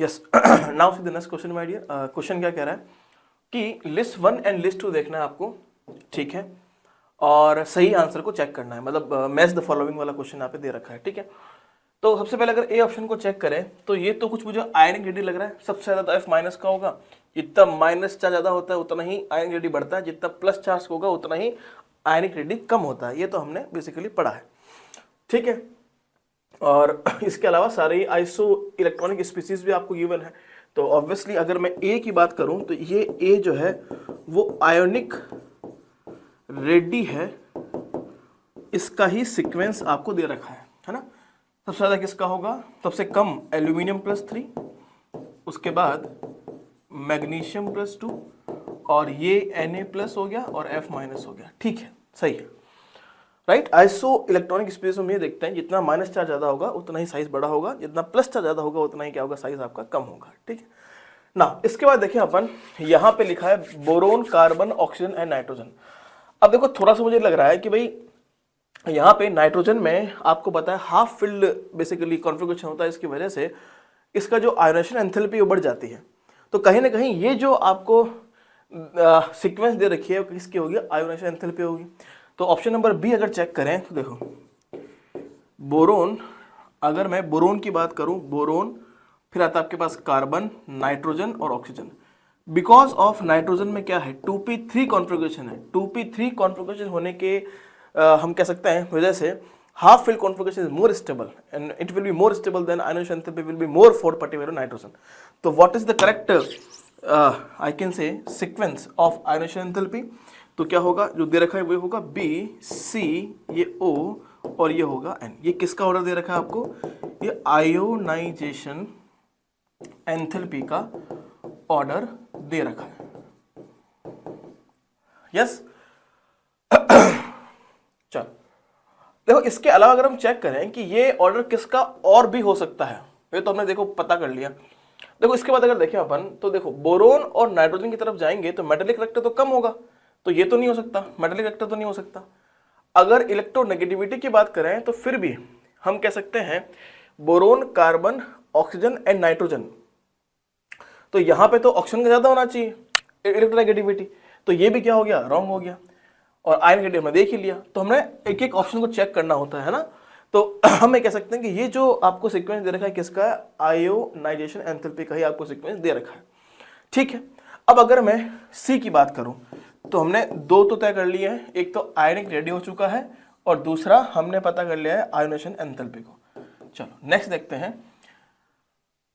Yes, now see the next question my dear. Question क्या कह रहा है कि लिस्ट 1 एंड लिस्ट 2 देखना है आपको, ठीक है, और सही आंसर को चेक करना है, मतलब मैच द फॉलोइंग वाला क्वेश्चन यहाँ पे दे रखा है, ठीक है। तो सबसे पहले अगर ए ऑप्शन को चेक करें तो ये तो कुछ मुझे आयनिक रेडी लग रहा है, सबसे ज्यादा तो एफ माइनस का होगा, जितना माइनस चार्ज ज्यादा होता है उतना ही आयनिक रेडी बढ़ता है, जितना प्लस चार्ज होगा उतना ही आयनिक रेडी कम होता है, ये तो हमने बेसिकली पढ़ा है, ठीक है। और इसके अलावा सारे आइसो इलेक्ट्रॉनिक स्पीसीज भी आपको गिवन है। तो ऑब्वियसली अगर मैं ए की बात करूं तो ये ए जो है वो आयोनिक रेडी है, इसका ही सीक्वेंस आपको दे रखा है ना। सबसे ज्यादा किसका होगा, सबसे कम एल्यूमिनियम +3, उसके बाद मैग्नीशियम +2 और ये Na+ हो गया और F- हो गया, ठीक है, सही है, राइट। आइसो इलेक्ट्रॉनिक स्पेस में ये देखते हैं जितना माइनस चार्ज ज्यादा होगा उतना ही साइज बड़ा होगा, जितना प्लस चार्ज ज्यादा होगा उतना ही क्या होगा, साइज आपका कम होगा, ठीक है ना। इसके बाद देखिए अपन यहाँ पे लिखा है boron, carbon, oxygen and nitrogen. अब देखो थोड़ा सा मुझे लग रहा है कि भाई यहाँ पे नाइट्रोजन में आपको पता है हाफ फिल्ड बेसिकली कॉन्फ़िगरेशन होता है, इसकी वजह से इसका जो आयोनाइजेशन एंथैल्पी वो बढ़ जाती है। तो कहीं ना कहीं ये जो आपको सीक्वेंस दे रखी है किसकी होगी, आयोनाइजेशन एंथैल्पी होगी। तो ऑप्शन नंबर बी अगर चेक करें तो देखो बोरोन, अगर मैं बोरोन की बात करूं, बोरोन, फिर आता है आपके पास कार्बन, नाइट्रोजन और ऑक्सीजन। बिकॉज ऑफ नाइट्रोजन में क्या है, 2p3 कॉन्फ़िगरेशन है, 2p3 कॉन्फ़िगरेशन होने के हम कह सकते हैं वजह से half filled configuration is more stable and it will be more stable then ionization enthalpy will be more for particular nitrogen. तो what is the correct I can say sequence of ionization enthalpy, तो क्या होगा, जो दे रखा है वो होगा B, सी, ये ओ और ये होगा एन। ये किसका ऑर्डर दे रखा है आपको, ये आयोनाइजेशन एंथैल्पी का ऑर्डर दे रखा है, यस। चल देखो इसके अलावा अगर हम चेक करें कि ये ऑर्डर किसका और भी हो सकता है, ये तो हमने देखो पता कर लिया। देखो इसके बाद अगर देखें अपन तो देखो बोरोन और नाइट्रोजन की तरफ जाएंगे तो मेटालिक करेक्टर तो कम होगा, तो ये तो नहीं हो सकता, मेटालिक करेक्टर तो नहीं हो सकता। अगर इलेक्ट्रोनेगेटिविटी की बात करें तो फिर भी हम कह सकते हैं boron, carbon, oxygen and nitrogen, तो यहां पे तो ऑक्सीजन का ज्यादा होना चाहिए इलेक्ट्रोनेगेटिविटी, तो ये भी क्या हो गया, रॉन्ग हो गया। और आयन नेगेटिव हमने देख ही लिया, तो हमने एक एक ऑप्शन को चेक करना होता है ना। तो हम ये कह सकते हैं कि ये जो आपको सीक्वेंस दे रखा है किसका, आयोनाइजेशन एंथैल्पी का ही आपको सीक्वेंस दे रखा है, ठीक है। अब अगर मैं सी की बात करूं तो हमने दो तो तय कर लिए हैं, एक तो आयनिक रेडी हो चुका है और दूसरा हमने पता कर लिया है आयोनाइजेशन एंथैल्पी को। चलो नेक्स्ट देखते हैं,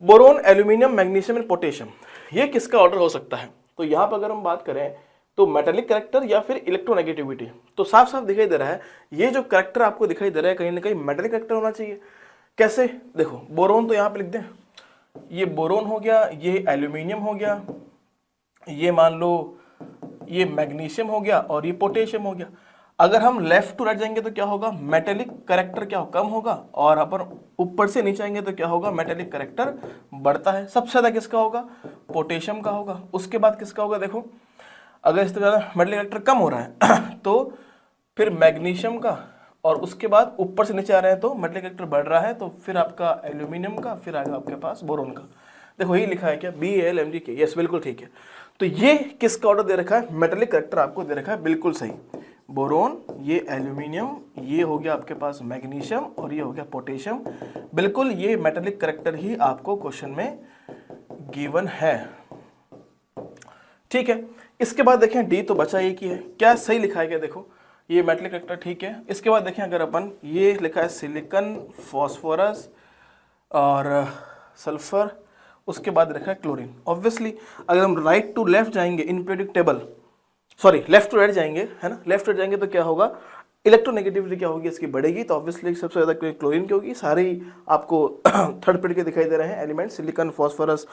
boron, aluminium, magnesium and potassium, ये किसका ऑर्डर हो सकता है। तो यहां पर अगर हम बात करें तो मेटालिक करेक्टर या फिर इलेक्ट्रोनेगेटिविटी, तो साफ साफ दिखाई दे रहा है ये जो करेक्टर आपको दिखाई दे रहा है कहीं ना कहीं मेटालिक करेक्टर होना चाहिए। कैसे, देखो बोरोन तो यहां पे लिख दें, ये बोरोन हो गया, ये एल्यूमिनियम हो गया, ये मान लो ये मैग्नीशियम हो गया और ये पोटेशियम हो गया। अगर हम लेफ्ट टू राइट जाएंगे तो क्या होगा, मेटालिक करेक्टर क्या कम होगा, और अपन ऊपर से नीचे आएंगे तो क्या होगा, मेटालिक करेक्टर बढ़ता है। सबसे ज्यादा किसका होगा, पोटेशियम का होगा, उसके बाद किसका होगा, देखो अगर इससे ज्यादा मेटालिक करेक्टर कम हो रहा है तो फिर मैग्नीशियम का, और उसके बाद ऊपर से नीचे आ रहे हैं तो मेटालिक करेक्टर बढ़ रहा है तो फिर आपका एल्यूमिनियम का, फिर आएगा आपके पास बोरोन का। देखो यही लिखा है क्या, BALMG, यस बिल्कुल ठीक है। तो ये किसका ऑर्डर दे रखा है, मेटालिक करेक्टर आपको दे रखा है, बिल्कुल सही, बोरोन, ये एल्यूमिनियम, ये हो गया आपके पास मैग्नीशियम और ये हो गया पोटेशियम, बिल्कुल ये मेटालिक करेक्टर ही आपको क्वेश्चन में गिवन है, ठीक है। इसके बाद देखें डी तो बचा एक ही है, क्या सही लिखा है क्या, देखो ये मेटालिक करेक्टर ठीक है। इसके बाद देखें अगर अपन ये लिखा है सिलिकॉन, फॉस्फोरस और सल्फर, उसके बाद रखा है क्लोरीन। ऑब्वियसली अगर हम राइट टू लेफ्ट जाएंगे in periodic table, sorry left to right जाएंगे है ना, लेफ्ट टू राइट जाएंगे तो क्या होगा, इलेक्ट्रोनेगेटिविटी क्या होगी इसकी बढ़ेगी, तो ऑब्वियसली सबसे ज्यादा क्लोरीन की होगी। सारे ही आपको थर्ड पीरियड के दिखाई दे रहे हैं एलिमेंट, सिलिकॉन, फॉस्फोरस,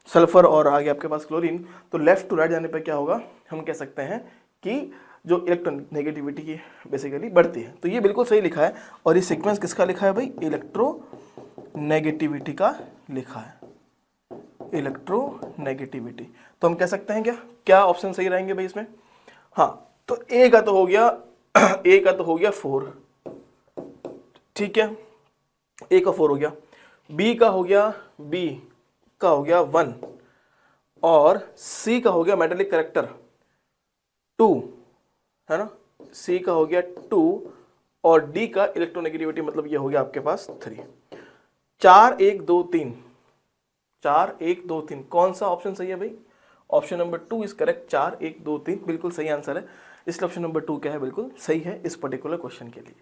सल्फर और आगे आपके पास क्लोरीन। तो लेफ्ट टू राइट जाने पर क्या होगा, हम कह सकते हैं कि जो इलेक्ट्रोनेगेटिविटी की बेसिकली बढ़ती है। तो ये बिल्कुल सही लिखा है, और ये सीक्वेंस किसका लिखा है भाई, इलेक्ट्रोनेगेटिविटी का लिखा है, इलेक्ट्रोनेगेटिविटी। तो हम कह सकते हैं क्या क्या ऑप्शन सही रहेंगे भाई इसमें, हाँ तो ए का तो हो गया ए का तो हो गया 4, ठीक है, ए का 4 हो गया, बी का हो गया बी का हो गया 1 और C का हो गया मेटालिक करेक्टर 2, है ना, C का हो गया 2 और D का इलेक्ट्रोनेगेटिविटी मतलब ये हो गया आपके पास 3। 4 1 2 3, 4 1 2 3, कौन सा ऑप्शन सही है भाई? Option number 2 is correct. 4 1 2 3 बिल्कुल सही आंसर है, इसलिए ऑप्शन नंबर 2 क्या है, बिल्कुल सही है इस पर्टिकुलर क्वेश्चन के लिए।